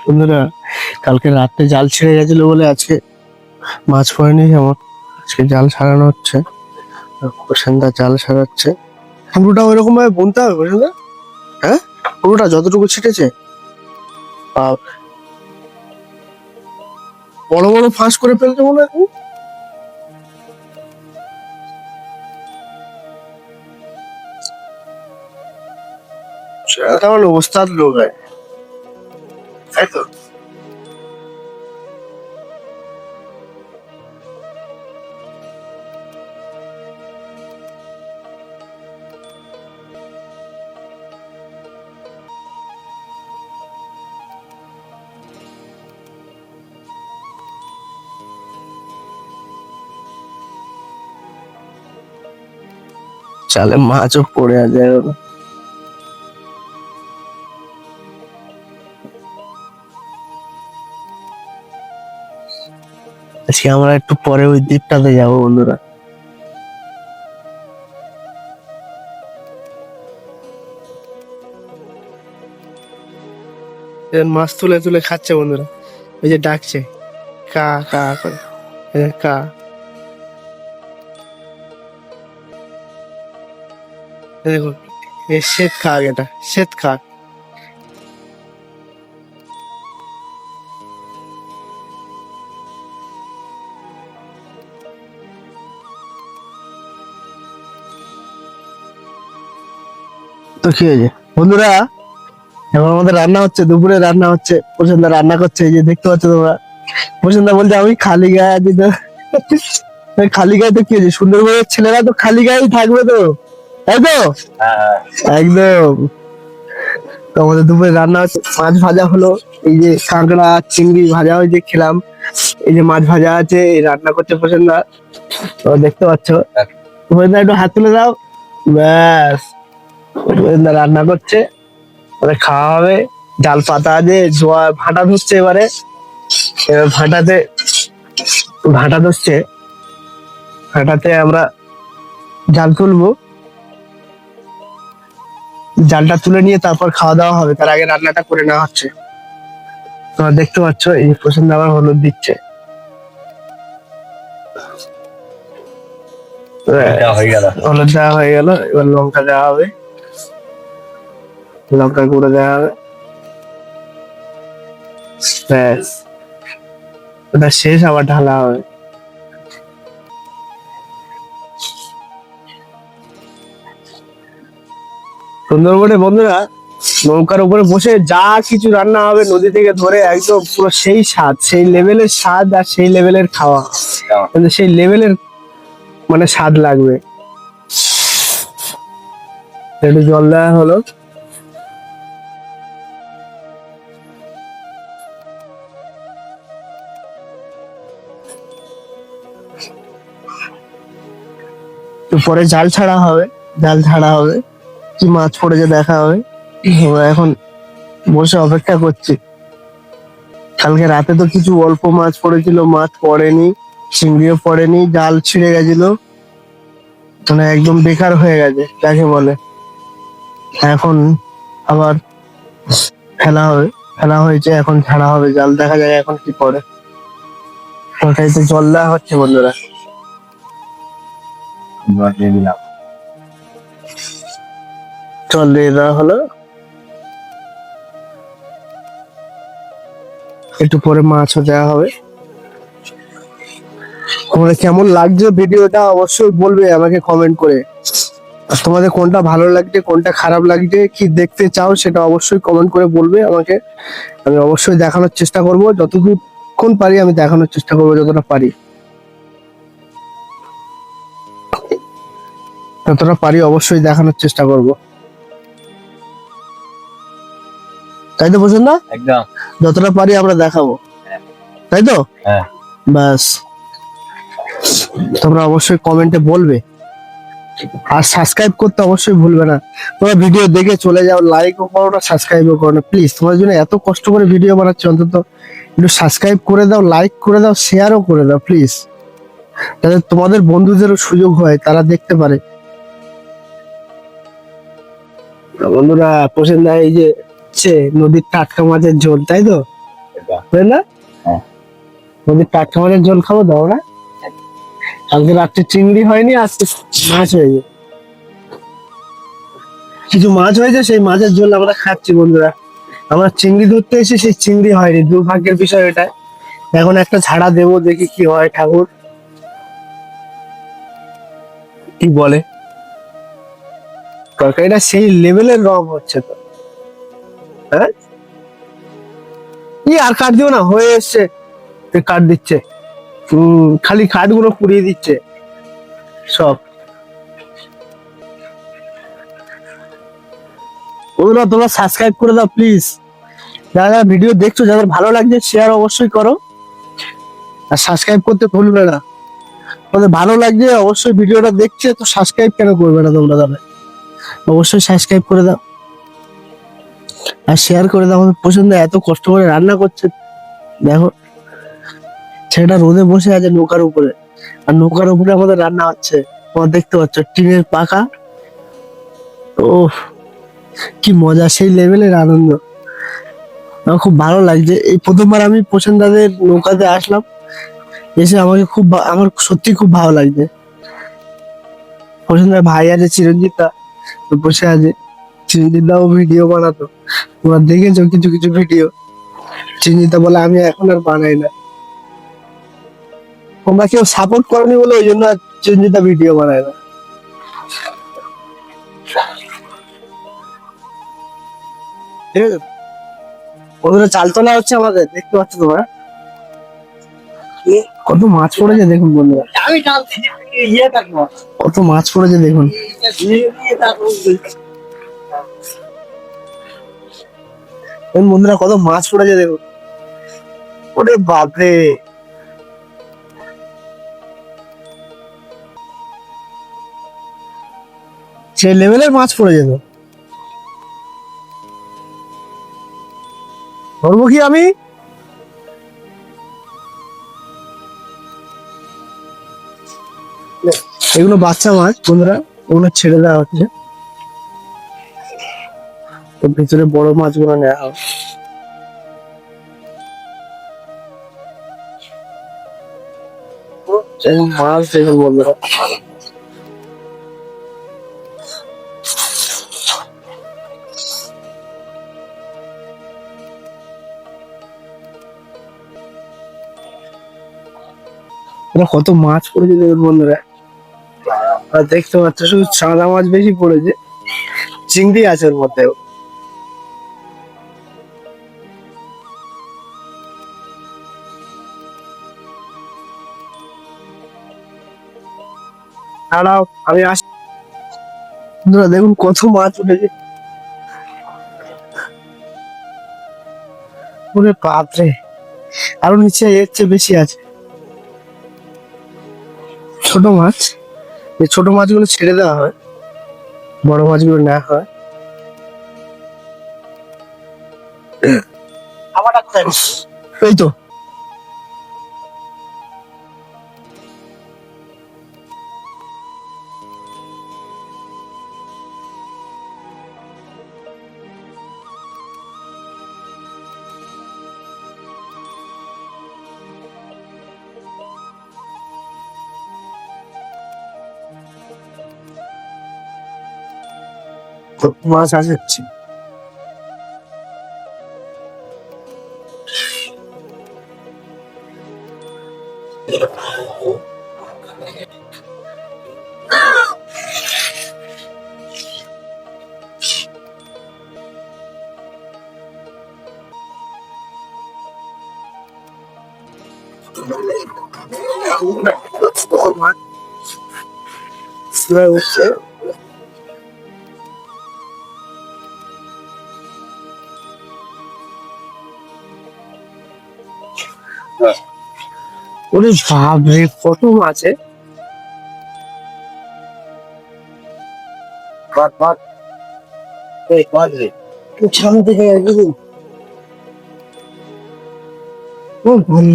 বন্ধুরা, কালকে রাতে জাল ছেড়ে গেছিল বলে আজকে মাছ পড়েনি। যেমন আজকে জাল ছাড়ানো হচ্ছে, প্রশান্তদা জাল ছাড়াচ্ছে। পুরোটা ওইরকম ভাবে বুনতে হবে প্রশান্তদা? হ্যাঁ, পুরোটা যতটুকু ছিটেছে। আর বড় বড় ফাঁস করে ফেলছে মনে হয়। সেটা আমার ওস্তাদ লোক হয়, তাই তো? চালে মাছও পড়ে আছে। আজকে আমরা একটু পরে ওই দ্বীপটাতে যাবো বন্ধুরা। মাছ তুলে তুলে খাচ্ছে বন্ধুরা, ওই যে ডাকছে কা কা করে, এই যে কা। এই দেখো, এ শ্বেত কাক, এটা শ্বেত কাক। তো কি হয়েছে বন্ধুরা, এখন আমাদের রান্না হচ্ছে, দুপুরে রান্না হচ্ছে। প্রশান্ত রান্না করছে, এই যে দেখতে পাচ্ছ তোমরা। প্রশান্ত বলছে আমি খালি গায়ে আছি তো। খালি গায়ে তো কি হয়েছে, সুন্দরবনের ছেলেরা তো খালি গায়েই থাকবে তো, তাই তো? একদম। তো আমাদের দুপুরে রান্না হচ্ছে, মাছ ভাজা হলো, এই যে কাঁকড়া চিংড়ি ভাজা হয়েছে খেলাম, এই যে মাছ ভাজা আছে, এই রান্না করছে প্রশান্ত। তো দেখতে পাচ্ছ, প্রশান্ত একটু হাত তুলে দাও, ব্যাস। প্রশান্ত রান্না করছে, ওদের খাওয়া হবে। জাল পাতা আছে, জোয়া ভাটা ধরছে এবারে। এবার ভাটা ধরছে, ভাটাতে আমরা জাল তুলবো। জালটা তুলে নিয়ে তারপর খাওয়া দাওয়া হবে, তার আগে রান্নাটা করে নেওয়া হচ্ছে। তোমরা দেখতে পাচ্ছ এই প্রসন্ন আবার হলুদ দিচ্ছে। হলুদ দেওয়া হয়ে গেল, এবার লঙ্কা দেওয়া হবে, লঙ্কা গুঁড়ো দেওয়া হবে, ব্যাস। ওটা শেষ, আবার ঢালা হবে। সুন্দরবনে বন্ধুরা, নৌকার উপরে বসে যা কিছু রান্না হবে নদী থেকে ধরে, একদম পুরো সেই স্বাদ, সেই লেভেলের স্বাদ আর সেই লেভেলের খাওয়া, কিন্তু সেই লেভেলের মানে স্বাদ লাগবে। একটু জল দেওয়া হলো। তো পরে জাল ছাড়া হবে, জাল ছাড়া হবে, কি মাছ পড়েছে দেখা হবে। আমরা এখন বসে অপেক্ষা করছি। কালকে রাতে তো কিছু অল্প মাছ পড়েছিল, মাছ পড়েনি, চিংড়িও পড়েনি, জাল ছিঁড়ে গেছিল, মানে একদম বেকার হয়ে গেছে যাকে বলে। এখন আবার ফেলা হবে, ফেলা হয়েছে, এখন ছাড়া হবে জাল, দেখা যায় এখন কি পড়ে। ওটাই তো জল দেওয়া হচ্ছে বন্ধুরা, জল দিয়ে দেওয়া হলো। একটু পরে মাছও দেওয়া হবে। তোমাদের কেমন লাগছে ভিডিওটা অবশ্যই বলবে আমাকে কমেন্ট করে। আর তোমাদের কোনটা ভালো লাগছে, কোনটা খারাপ লাগছে, কি দেখতে চাও সেটা অবশ্যই কমেন্ট করে বলবে আমাকে। আমি অবশ্যই দেখানোর চেষ্টা করব, যতটুকু পারি আমি দেখানোর চেষ্টা করবো, যতটা পারি, যতটা পারি অবশ্যই দেখানোর চেষ্টা করব। তাই তো পছন্দ? একদম, যতটা পারি আমরা দেখাবো, তাই তো? হ্যাঁ, ব্যাস। তোমরা অবশ্যই কমেন্টে বলবে, আর সাবস্ক্রাইব করতে অবশ্যই ভুলবে না। তোমরা ভিডিও দেখে চলে যাও, লাইকও করো না, সাবস্ক্রাইবও করো না, প্লিজ। তোমার জন্য এত কষ্ট করে ভিডিও বানাচ্ছি, অন্তত একটু সাবস্ক্রাইব করে দাও, লাইক করে দাও, শেয়ারও করে দাও প্লিজ, যাতে তোমাদের বন্ধুদেরও সুযোগ হয়, তারা দেখতে পারে। বন্ধুরা, পছন্দ এই যে নদীর টাটকা মাছের ঝোল, তাই তো? তাই না? হ্যাঁ। ওদের টাটকা মাছের ঝোল খাবো দাও না? কালকে রাত্রে চিংড়ি হয়নি, আজকে মাছ হয়েছে। কিছু মাছ হয়েছে, সেই মাছের ঝোল আমরা খাচ্ছি বন্ধুরা। আমরা চিংড়ি ধরতে এসে সেই চিংড়ি হয়নি, দুর্ভাগ্যের বিষয় এটা। এখন একটা ঝাড়া দেবো, দেখি কি হয়। ঠাকুর কি বলে। তরকারিটা সেই লেভেলের রং হচ্ছে তো। হ্যাঁ, কি আর কাট দিও না, হয়ে এসছে। কাট দিচ্ছে, খালি কাঠগুলো পুড়িয়ে দিচ্ছে সব। ওগুলো তোমরা সাবস্ক্রাইব করে দাও প্লিজ। যারা যারা ভিডিও দেখছো, যাদের ভালো লাগছে শেয়ার অবশ্যই করো, আর সাবস্ক্রাইব করতে ভুলবে না। তোমাদের ভালো লাগছে অবশ্যই, ভিডিওটা দেখছে তো সাবস্ক্রাইব কেন করবে না তোমরা? তাহলে অবশ্যই সাবস্ক্রাইব করে দাও আর শেয়ার করে দাও। আমাদের পছন্দ, এত কষ্ট করে রান্না করছে। দেখো, ছেলেটা রোদে বসে আছে নৌকার উপরে, আর নৌকার উপরে আমাদের রান্না হচ্ছে। তোমরা দেখতে পাচ্ছ টিনের পাকা। ও, কি মজা, সেই লেভেলের আনন্দ। আমার খুব ভালো লাগছে। এই প্রথমবার আমি প্রসেনদাদের নৌকাতে আসলাম, এসে আমাকে খুব আমার সত্যি খুব ভালো লাগছে। প্রসেনদার ভাই আছে চিরঞ্জিত দা, তো বসে আছে। চিরঞ্জিত দাও ভিডিও বানাতো, তোমরা দেখেছো কিছু কিছু ভিডিও। চিরঞ্জিত দা বলে আমি এখন আর বানাই না। তোমরা কেউ সাপোর্ট করনি বলে ওই জন্য চিরঞ্জিত দা ভিডিও বানায় না। ঠিক আছে, ওদের চাল তোলা হচ্ছে আমাদের, দেখতে পাচ্ছ তোমরা কত মাছ পড়েছে দেখুন বন্ধুরা। কত মাছ পড়েছে দেখুন। দেখুন বন্ধুরা, কত মাছ পড়েছে দেখুন। ওরে বাপরে, সেই লেভেলের মাছ পড়েছে তো। ধরবো কি আমি? এগুলো বাচ্চা মাছ বন্ধুরা, ওগুলো ছেড়ে দেওয়া হচ্ছে। তো ভিতরে বড় মাছগুলো নেওয়া হবে। এই মাছ দেখুন বন্ধুরা, ওরা কত মাছ পড়েছে দেখুন বন্ধুরা। আর দেখতে পাচ্ছ শুধু চাঁদা মাছ বেশি পড়েছে, চিংড়ি আছে ওর মধ্যে। দাঁড়াও আমি আসি। বন্ধুরা দেখুন কত মাছ উঠেছে। ওরে বাপরে, আরো নিচে এর চেয়ে বেশি আছে। ছোট মাছ, এই ছোট মাছগুলো ছেড়ে দেওয়া হয়, বড় মাছগুলো নেওয়া হয়। এই তো, মাছ আছে। উঠছে। ওরে বাপরে, কত মাছে। সামনে থেকে ও ভাই,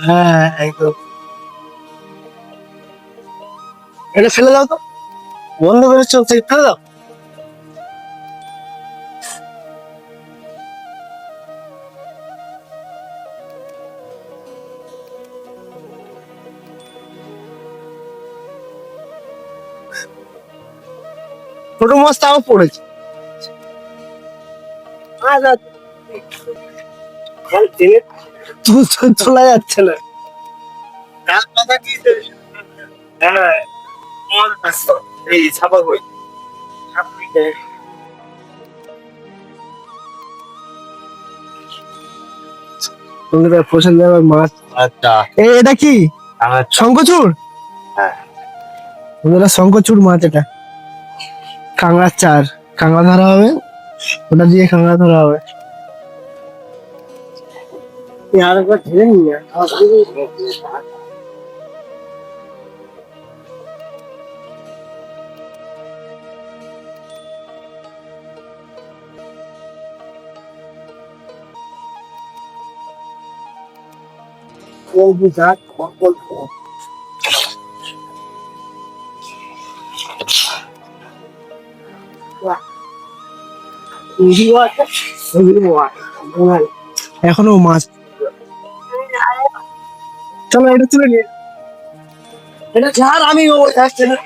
হ্যাঁ একদম। এটা ফেলে দাও তো, বন্ধ করে চোখ থেকে ফেলে দাও। ছোট মাছ তাও পড়েছে। তোলা যাচ্ছে না। এই ছাপা কই বন্ধুরা পছন্দের আমার মাছ। আচ্ছা এটা কি শঙ্করচূড়? হ্যাঁ বন্ধুরা শঙ্করচূড় মাছ এটা, কাঁকড়ার চার, কাঁকড়া ধরা হবে, ওটা দিয়ে কাঁকড়া ধরা হবে। আরেকবার ঢেলে নিয়ে এখনো মাছ। চলো এটা তুলে নিয়ে, এটা ছাড়, আমি আসছে না।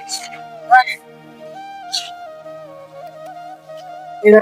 এটা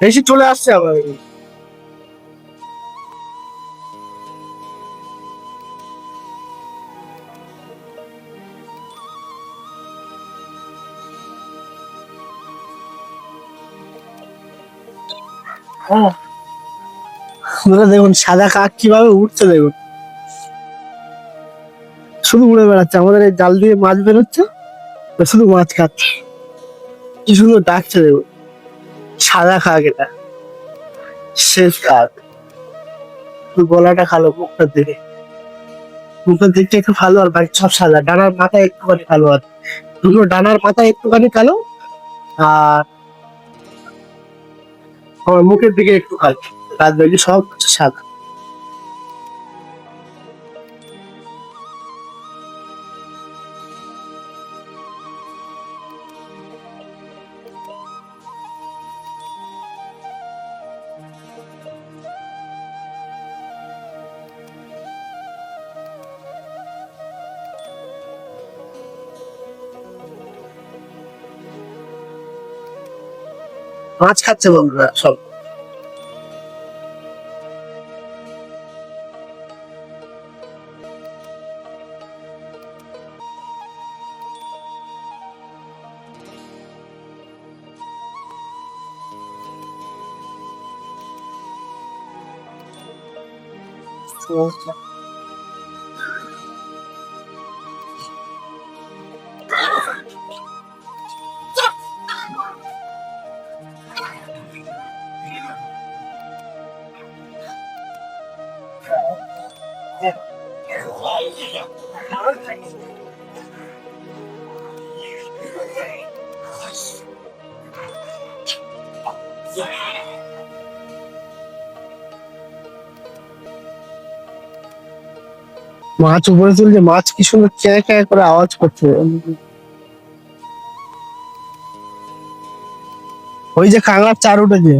বেশি চলে আসছে আবার। বন্ধুরা দেখুন সাদা কাক কিভাবে উঠছে, দেখুন শুধু উড়ে বেড়াচ্ছে, আমাদের এই জাল দিয়ে মাছ বেরোচ্ছে, তো শুধু মাছ খাচ্ছে, কি সুন্দর ডাকছে দেখুন। সাদা কাক এটা, শেষ কাক, শুধু গলাটা কালো, মুখটার দিকে, মুখের দিকটা একটু কালো আর বাকি সব সাদা, ডানার মাথায় একটুখানি কালো আছে, দুটো ডানার মাথায় একটুখানি কালো, আর আমার মুখের দিকে একটু কালো, আর বাকি সব সাদা। মাছ খাচ্ছে বন্ধুরা সব। মাছ উপরে তুলছে, মাছ কি সুন্দর ক্যাঁ ক্যাঁ করে আওয়াজ করছে। ওই যে কাঁকড়ার চার উঠেছে।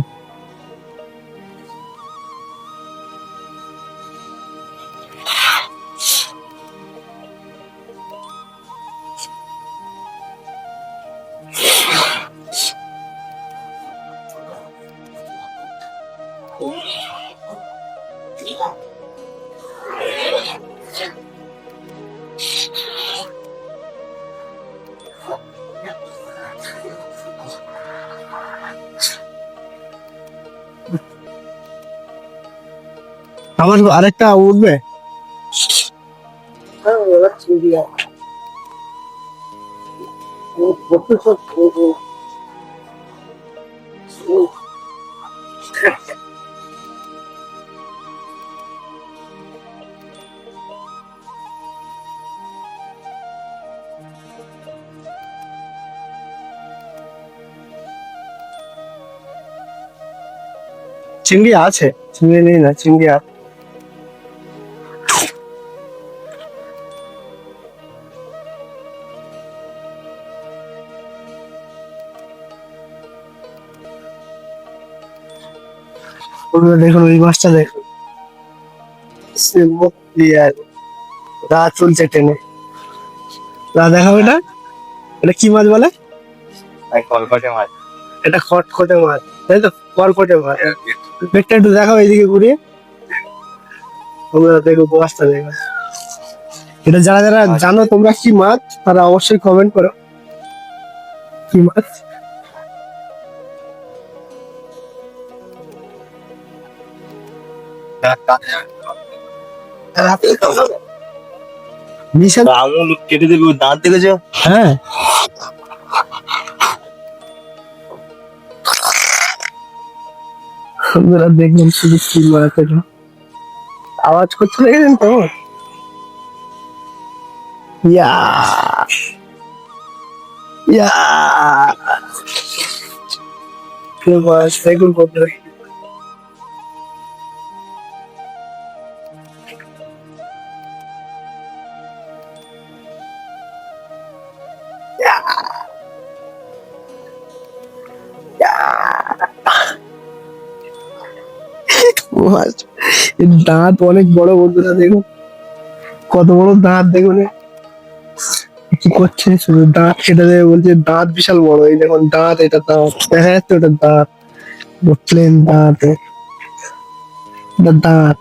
আমার আরেকটা উঠবে। চিংড়ি আছে, চিংড়ি নেই না, চিংড়ি আছে। ওগুলো দেখুন, ওই মাছটা দেখুন, সে মুখ দিয়ে আর গা চলছে টেনে। না দেখাও এটা, এটা কি মাছ বলে? কলকাঠে মাছ। এটা খটখটে মাছ, তাই তো? খটখটে মাছ। পেটটা একটু দেখাও এইদিকে ঘুরিয়ে। তোমরা দেখো মাছটা দেখো। এটা যারা যারা জানো তোমরা কি মাছ, তারা অবশ্যই কমেন্ট করো কি মাছ। বিশাল আঙুল কেটে দেবে, ওর দাঁত দেখেছো? হ্যাঁ, বন্ধুরা দেখলাম শুধু কি মাছ এটা আওয়াজ করছে, দেখেছেন তো? ইয়া ইয়া কি মাছ দেখুন বন্ধুরা। মাছ, এর দাঁত অনেক বড় বন্ধুরা, দেখুন কত বড় দাঁত দেখুন। কি করছে, শুধু দাঁত কেটে দেবে বলছে, দাঁত বিশাল বড়। এই দেখুন দাঁত, এটা দাঁত দেখা যাচ্ছে, ওটা দাঁত, প্লেন দাঁত, এটা দাঁত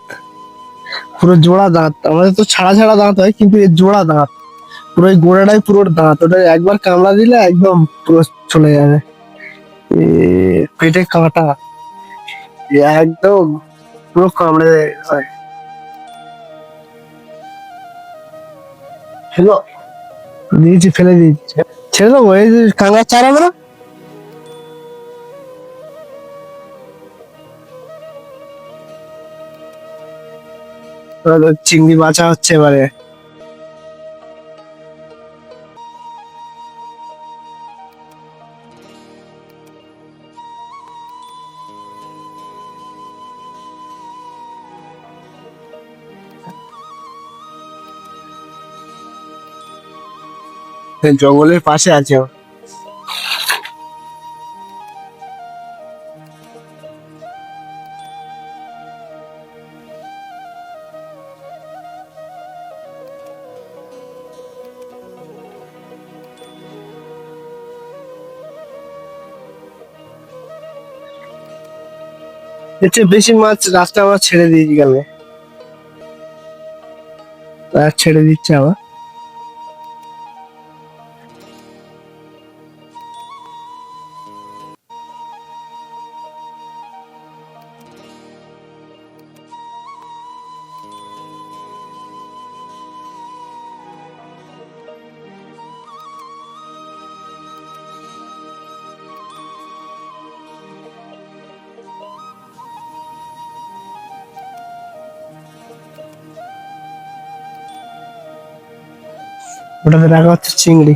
পুরো জোড়া দাঁত। আমাদের তো ছাড়া ছাড়া দাঁত হয়, কিন্তু এর জোড়া দাঁত, পুরো এই গোড়াটাই পুরো দাঁত। ওটা একবার কামড়া দিলে একদম পুরো চলে যাবে। এ পেটে কাঁটা, একদম পুরো কামড়ে দেয়। ফেলো, দিয়েছি, ফেলে দিয়েছি, ছেড়ে দেবো। এই যে কাঁকড়া চার হবে না, চিংড়ি বাঁচা হচ্ছে এবারে। জঙ্গলের পাশে আছে ও। এর চেয়ে বেশি মাছ রাস্তা আবার ছেড়ে দিয়েছি গেলে, আর ছেড়ে দিচ্ছে আবার। ওটাতে রাখা হচ্ছে চিংড়ি,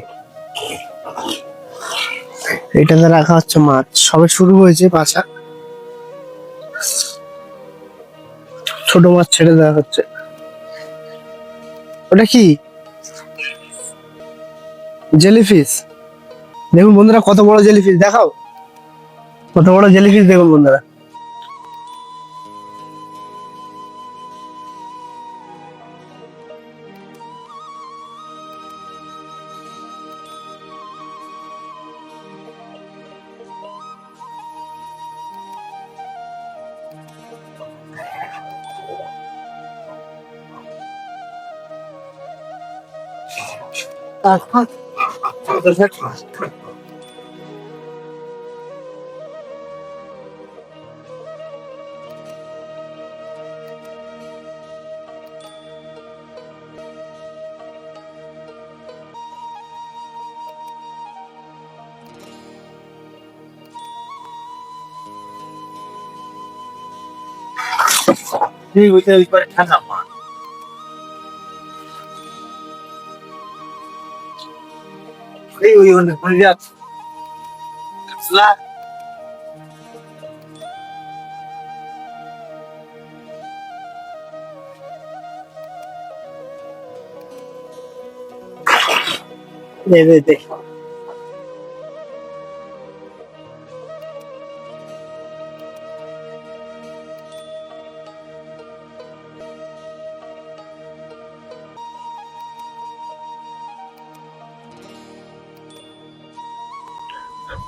এটাতে রাখা হচ্ছে মাছ। সবে শুরু হয়েছে বাছা, ছোট মাছ ছেড়ে দেওয়া হচ্ছে। ওটা কি? জেলিফিশ। দেখুন বন্ধুরা কত বড় জেলিফিশ, দেখাও কত বড় জেলিফিশ দেখুন বন্ধুরা। ঠিক ওইটা ওই করে ঠান্ডা মা এই ওই ওখানে যাচ্ছে দে দে দে।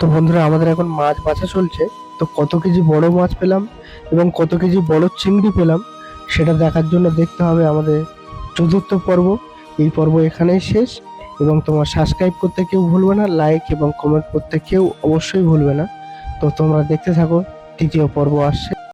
তো বন্ধুরা আমাদের এখন মাছ বাছা চলছে। তো কত কেজি বড় মাছ পেলাম এবং কত কেজি বড় চিংড়ি পেলাম সেটা দেখার জন্য দেখতে হবে আমাদের চতুর্থ পর্ব। এই পর্ব এখানেই শেষ, এবং তোমার সাবস্ক্রাইব করতে কেউ ভুলবে না, লাইক এবং কমেন্ট করতে কেউ অবশ্যই ভুলবে না। তো তোমরা দেখতে থাকো, তৃতীয় পর্ব আসছে।